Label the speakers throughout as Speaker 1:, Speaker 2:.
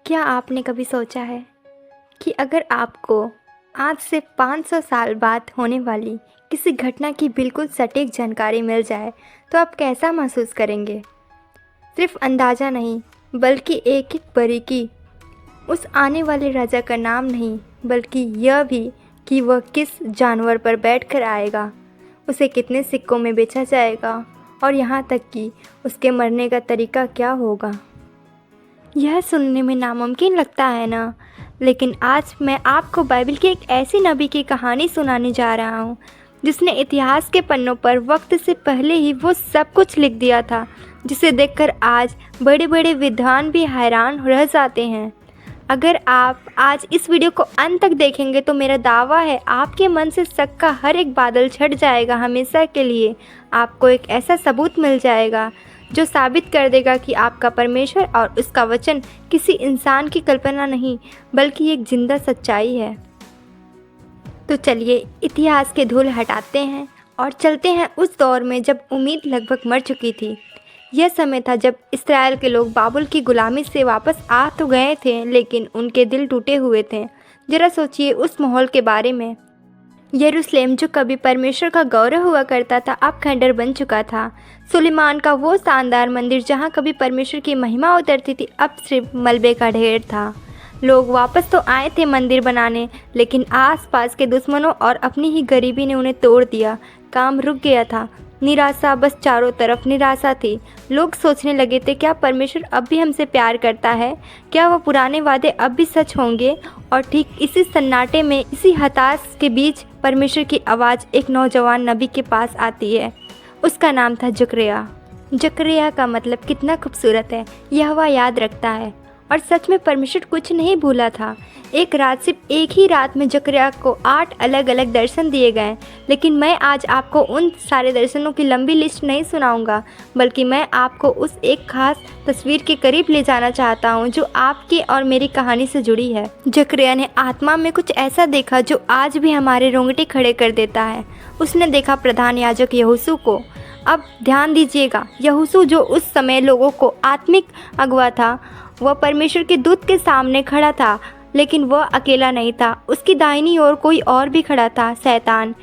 Speaker 1: क्या आपने कभी सोचा है कि अगर आपको आज से 500 साल बाद होने वाली किसी घटना की बिल्कुल सटीक जानकारी मिल जाए तो आप कैसा महसूस करेंगे? सिर्फ अंदाज़ा नहीं, बल्कि एक एक बारीकी, उस आने वाले राजा का नाम नहीं, बल्कि यह भी कि वह किस जानवर पर बैठकर आएगा, उसे कितने सिक्कों में बेचा जाएगा और यहाँ तक कि उसके मरने का तरीका क्या होगा। यह सुनने में नामुमकिन लगता है ना, लेकिन आज मैं आपको बाइबल की एक ऐसी नबी की कहानी सुनाने जा रहा हूँ जिसने इतिहास के पन्नों पर वक्त से पहले ही वो सब कुछ लिख दिया था जिसे देखकर आज बड़े बड़े विद्वान भी हैरान रह जाते हैं। अगर आप आज इस वीडियो को अंत तक देखेंगे तो मेरा दावा है आपके मन से शक का हर एक बादल छट जाएगा। हमेशा के लिए आपको एक ऐसा सबूत मिल जाएगा जो साबित कर देगा कि आपका परमेश्वर और उसका वचन किसी इंसान की कल्पना नहीं, बल्कि एक जिंदा सच्चाई है। तो चलिए इतिहास के धूल हटाते हैं और चलते हैं उस दौर में जब उम्मीद लगभग मर चुकी थी। यह समय था जब इस्राएल के लोग बाबुल की गुलामी से वापस आ तो गए थे, लेकिन उनके दिल टूटे हुए थे। जरा सोचिए उस माहौल के बारे में। यरूशलेम जो कभी परमेश्वर का गौरव हुआ करता था, अब खंडर बन चुका था। सुलेमान का वो शानदार मंदिर जहाँ कभी परमेश्वर की महिमा उतरती थी, अब सिर्फ मलबे का ढेर था। लोग वापस तो आए थे मंदिर बनाने, लेकिन आसपास के दुश्मनों और अपनी ही गरीबी ने उन्हें तोड़ दिया। काम रुक गया था। निराशा, बस चारों तरफ निराशा थी। लोग सोचने लगे थे, क्या परमेश्वर अब भी हमसे प्यार करता है? क्या वह पुराने वादे अब भी सच होंगे? और ठीक इसी सन्नाटे में, इसी हताश के बीच परमेश्वर की आवाज़ एक नौजवान नबी के पास आती है। उसका नाम था जकरिया। जकरिया का मतलब कितना खूबसूरत है, यहोवा याद रखता है। और सच में परमेश्वर कुछ नहीं भूला था। एक रात, सिर्फ एक ही रात में जकरिया को 8 अलग अलग दर्शन दिए गए। लेकिन मैं आज आपको उन सारे दर्शनों की लंबी लिस्ट नहीं सुनाऊंगा, बल्कि मैं आपको उस एक खास तस्वीर के करीब ले जाना चाहता हूं जो आपकी और मेरी कहानी से जुड़ी है। जकरिया ने आत्मा में कुछ ऐसा देखा जो आज भी हमारे रोंगटे खड़े कर देता है। उसने देखा प्रधान याजक यहोशू को। अब ध्यान दीजिएगा, यहोशू जो उस समय लोगों को आत्मिक अगुवा था, वह परमेश्वर के दूत के सामने खड़ा था, लेकिन वह अकेला नहीं था। उसकी दाहिनी ओर कोई और भी खड़ा था, शैतान।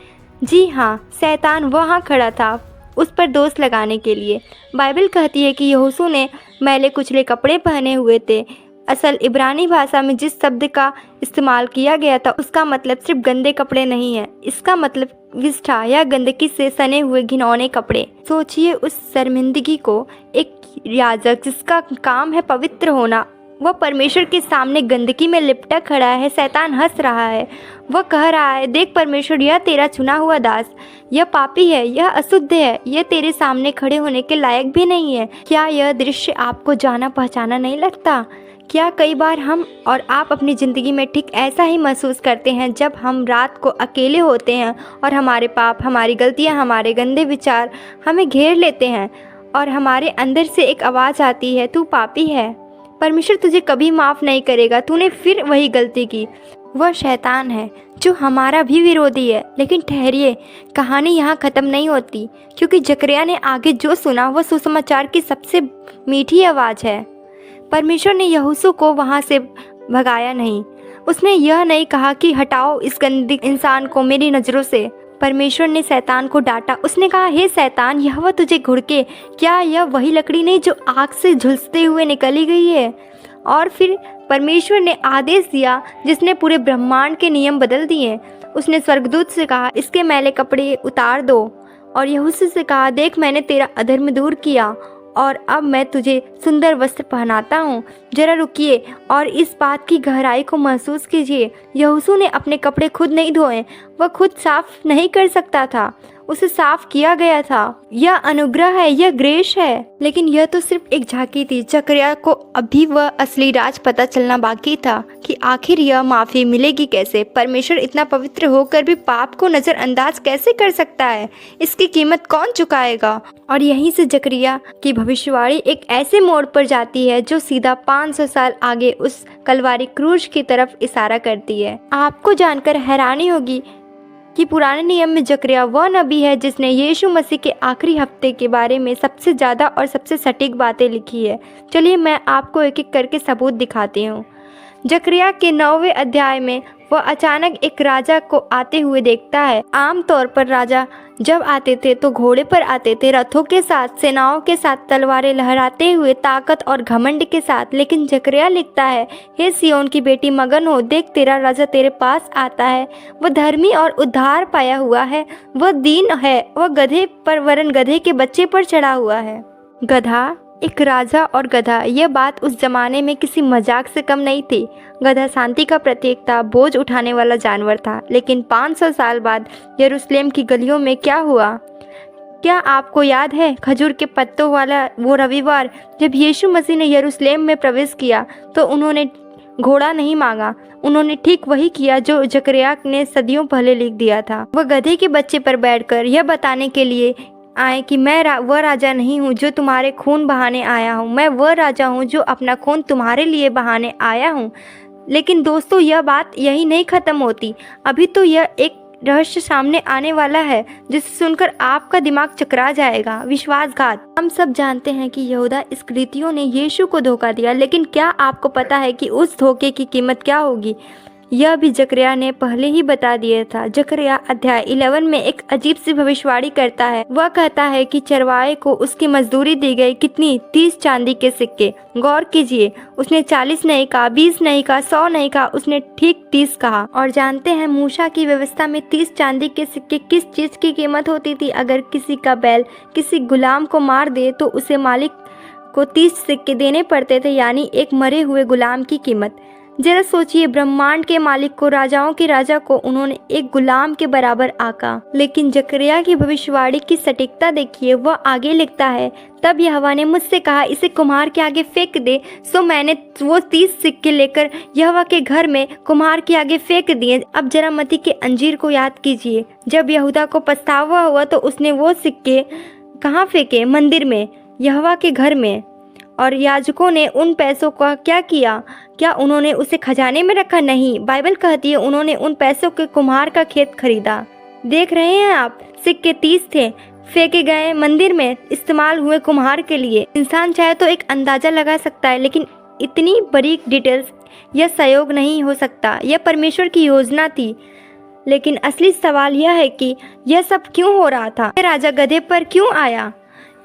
Speaker 1: जी हाँ, शैतान वहाँ खड़ा था उस पर दोष लगाने के लिए। बाइबल कहती है कि यहोशू ने मैले कुचले कपड़े पहने हुए थे। असल इब्रानी भाषा में जिस शब्द का इस्तेमाल किया गया था उसका मतलब सिर्फ गंदे कपड़े नहीं है, इसका मतलब विष्ठा या गंदगी से सने हुए घिनौने कपड़े। सोचिए उस शर्मिंदगी को, एक याजक जिसका काम है पवित्र होना, वह परमेश्वर के सामने गंदगी में लिपटा खड़ा है। शैतान हंस रहा है। वह कह रहा है, देख परमेश्वर, यह तेरा चुना हुआ दास, यह पापी है, यह अशुद्ध है, यह तेरे सामने खड़े होने के लायक भी नहीं है। क्या यह दृश्य आपको जाना पहचाना नहीं लगता? क्या कई बार हम और आप अपनी ज़िंदगी में ठीक ऐसा ही महसूस करते हैं जब हम रात को अकेले होते हैं और हमारे पाप, हमारी गलतियां, हमारे गंदे विचार हमें घेर लेते हैं और हमारे अंदर से एक आवाज़ आती है, तू पापी है, परमेश्वर तुझे कभी माफ़ नहीं करेगा, तूने फिर वही गलती की। वह शैतान है जो हमारा भी विरोधी है। लेकिन ठहरिए, कहानी यहाँ ख़त्म नहीं होती, क्योंकि जकरिया ने आगे जो सुना वह सुसमाचार की सबसे मीठी आवाज़ है। परमेश्वर ने यहोशू को वहाँ से भगाया नहीं। उसने यह नहीं कहा कि हटाओ इस गंदे इंसान को मेरी नज़रों से। परमेश्वर ने शैतान को डांटा। उसने कहा, हे शैतान, यहोवा तुझे घुड़के, क्या यह वही लकड़ी नहीं जो आग से झुलसते हुए निकली गई है? और फिर परमेश्वर ने आदेश दिया जिसने पूरे ब्रह्मांड के नियम बदल दिए। उसने स्वर्गदूत से कहा, इसके मैले कपड़े उतार दो। और यहोशू से कहा, देख मैंने तेरा अधर्म दूर किया और अब मैं तुझे सुंदर वस्त्र पहनाता हूँ। जरा रुकिए और इस बात की गहराई को महसूस कीजिए। यहोशू ने अपने कपड़े खुद नहीं धोए, वह खुद साफ नहीं कर सकता था, उसे साफ किया गया था। यह अनुग्रह है, यह ग्रेस है। लेकिन यह तो सिर्फ एक झांकी थी। जकरिया को अभी वह असली राज पता चलना बाकी था कि आखिर यह माफ़ी मिलेगी कैसे। परमेश्वर इतना पवित्र होकर भी पाप को नज़रअंदाज कैसे कर सकता है? इसकी कीमत कौन चुकाएगा? और यहीं से जकरिया की भविष्यवाणी एक ऐसे मोड़ पर जाती है जो सीधा 500 साल आगे उस कलवारी क्रूज की तरफ इशारा करती है। आपको जानकर हैरानी होगी कि पुराने नियम में जकरिया वह नबी है जिसने यीशु मसीह के आखिरी हफ्ते के बारे में सबसे ज़्यादा और सबसे सटीक बातें लिखी है। चलिए मैं आपको एक एक करके सबूत दिखाती हूँ। जकरिया के 9वें अध्याय में वह अचानक एक राजा को आते हुए देखता है। आमतौर पर राजा जब आते थे तो घोड़े पर आते थे, रथों के साथ, सेनाओं के साथ, तलवारें लहराते हुए, ताकत और घमंड के साथ। लेकिन जकरिया लिखता है, हे सिय्योन की बेटी मगन हो, देख तेरा राजा तेरे पास आता है। वह धर्मी और उद्धार पाया हुआ है, वह दीन है, वह गधे पर वरन गधे के बच्चे पर चढ़ा हुआ है। गधा, एक राजा और गधा, यह बात उस जमाने में किसी मजाक से कम नहीं थी। गधा शांति का प्रतीक था, बोझ उठाने वाला जानवर था। लेकिन 500 साल बाद यरूशलेम की गलियों में क्या हुआ? क्या आपको याद है खजूर के पत्तों वाला वो रविवार जब यीशु मसीह ने यरूशलेम में प्रवेश किया तो उन्होंने घोड़ा नहीं मांगा, उन्होंने ठीक वही किया जो जकरिया ने सदियों पहले लिख दिया था। वह गधे के बच्चे पर बैठकर यह बताने के लिए आए कि मैं वह राजा नहीं हूँ जो तुम्हारे खून बहाने आया हूँ, मैं वह राजा हूँ जो अपना खून तुम्हारे लिए बहाने आया हूँ। लेकिन दोस्तों, यह बात यही नहीं ख़त्म होती। अभी तो यह एक रहस्य सामने आने वाला है जिसे सुनकर आपका दिमाग चकरा जाएगा। विश्वासघात। हम सब जानते हैं कि यहूदा इस्करियोती ने यीशु को धोखा दिया, लेकिन क्या आपको पता है कि उस धोखे की कीमत क्या होगी? यह भी जकरिया ने पहले ही बता दिया था। जकरिया अध्याय 11 में एक अजीब सी भविष्यवाणी करता है। वह कहता है कि चरवाहे को उसकी मजदूरी दी गई। कितनी? 30 चांदी के सिक्के। गौर कीजिए, उसने 40 नहीं कहा, 20 नहीं कहा, 100 नहीं कहा, उसने ठीक 30 कहा। और जानते हैं मूसा की व्यवस्था में 30 चांदी के सिक्के किस चीज की कीमत होती थी? अगर किसी का बैल किसी गुलाम को मार दे तो उसे मालिक को 30 सिक्के देने पड़ते थे, यानी एक मरे हुए गुलाम की कीमत। जरा सोचिए, ब्रह्मांड के मालिक को, राजाओं के राजा को उन्होंने एक गुलाम के बराबर आका। लेकिन जकरिया की भविष्यवाणी की सटीकता देखिए। वह आगे लिखता है, तब यहोवा ने मुझसे कहा, इसे कुम्हार के आगे फेंक दे। सो मैंने वो 30 सिक्के लेकर यहोवा के घर में कुम्हार के आगे फेंक दिए। अब जरा मती के अंजीर को याद कीजिए। जब यहूदा को पछतावा हुआ तो उसने वो सिक्के कहाँ फेंके? मंदिर में, यहोवा के घर में। और याजकों ने उन पैसों का क्या किया? क्या उन्होंने उसे खजाने में रखा? नहीं, बाइबल कहती है उन्होंने उन पैसों के कुम्हार का खेत खरीदा। देख रहे हैं आप, सिक्के 30 थे, फेंके गए मंदिर में, इस्तेमाल हुए कुम्हार के लिए। इंसान चाहे तो एक अंदाज़ा लगा सकता है, लेकिन इतनी बारीक डिटेल्स यह संयोग नहीं हो सकता। यह परमेश्वर की योजना थी। लेकिन असली सवाल यह है कि यह सब क्यों हो रहा था? यह राजा गधे पर क्यों आया?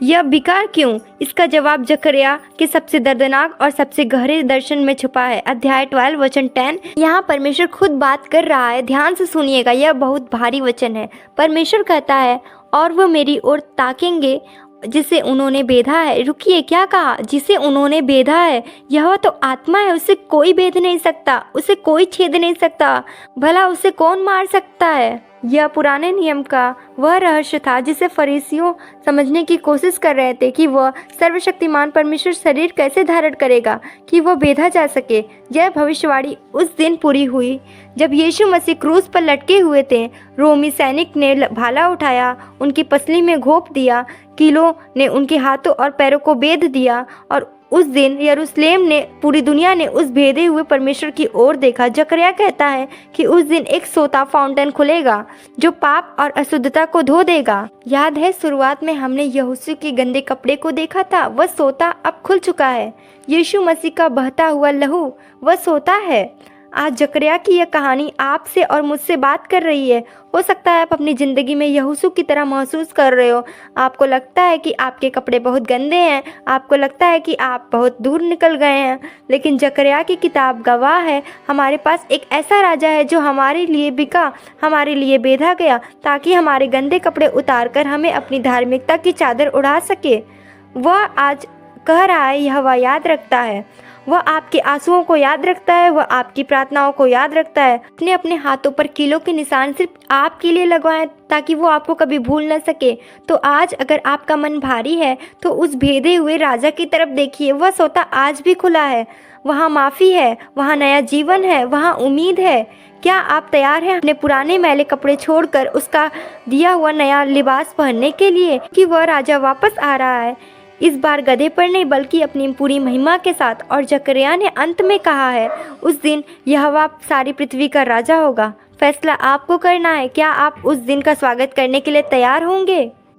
Speaker 1: यह बिका क्यों? इसका जवाब जकरिया के सबसे दर्दनाक और सबसे गहरे दर्शन में छुपा है। अध्याय 12 वचन 10। यहाँ परमेश्वर खुद बात कर रहा है। ध्यान से सुनिएगा, यह बहुत भारी वचन है। परमेश्वर कहता है, और वह मेरी ओर ताकेंगे जिसे उन्होंने बेधा है। रुकिए, क्या कहा? जिसे उन्होंने बेधा है। यह तो आत्मा है, उसे कोई बेध नहीं सकता, उसे कोई छेद नहीं सकता। भला उसे कौन मार सकता है? यह पुराने नियम का वह रहस्य था जिसे फरीसियों समझने की कोशिश कर रहे थे कि वह सर्वशक्तिमान परमेश्वर शरीर कैसे धारण करेगा कि वह बेधा जा सके। यह भविष्यवाणी उस दिन पूरी हुई जब यीशु मसीह क्रूस पर लटके हुए थे। रोमी सैनिक ने भाला उठाया, उनकी पसली में घोंप दिया, कीलों ने उनके हाथों और पैरों को बेध दिया। और उस दिन यरूशलेम ने, पूरी दुनिया ने उस भेदे हुए परमेश्वर की ओर देखा। जकरिया कहता है कि उस दिन एक सोता फाउंटेन खुलेगा जो पाप और अशुद्धता को धो देगा। याद है शुरुआत में हमने यहोशू के गंदे कपड़े को देखा था? वह सोता अब खुल चुका है। यीशु मसीह का बहता हुआ लहू वह सोता है। आज जकरिया की यह कहानी आपसे और मुझसे बात कर रही है। हो सकता है आप अपनी ज़िंदगी में यहोशू की तरह महसूस कर रहे हो। आपको लगता है कि आपके कपड़े बहुत गंदे हैं, आपको लगता है कि आप बहुत दूर निकल गए हैं। लेकिन जकरिया की किताब गवाह है, हमारे पास एक ऐसा राजा है जो हमारे लिए बिका, हमारे लिए बेधा गया, ताकि हमारे गंदे कपड़े उतार कर हमें अपनी धार्मिकता की चादर उड़ा सके। वह आज कह रहा है, यहोवा याद रखता है। वह आपके आंसुओं को याद रखता है, वह आपकी प्रार्थनाओं को याद रखता है। अपने अपने हाथों पर कीलों के निशान सिर्फ आपके लिए लगवाएं ताकि वो आपको कभी भूल न सके। तो आज अगर आपका मन भारी है तो उस भेदे हुए राजा की तरफ देखिए। वह सोता आज भी खुला है। वहाँ माफ़ी है, वहाँ नया जीवन है, वहाँ उम्मीद है। क्या आप तैयार हैं अपने पुराने मैले कपड़े छोड़कर उसका दिया हुआ नया लिबास पहनने के लिए? कि वह राजा वापस आ रहा है, इस बार गधे पर नहीं बल्कि अपनी पूरी महिमा के साथ। और जकरिया ने अंत में कहा है, उस दिन यहोवा सारी पृथ्वी का राजा होगा। फैसला आपको करना है। क्या आप उस दिन का स्वागत करने के लिए तैयार होंगे?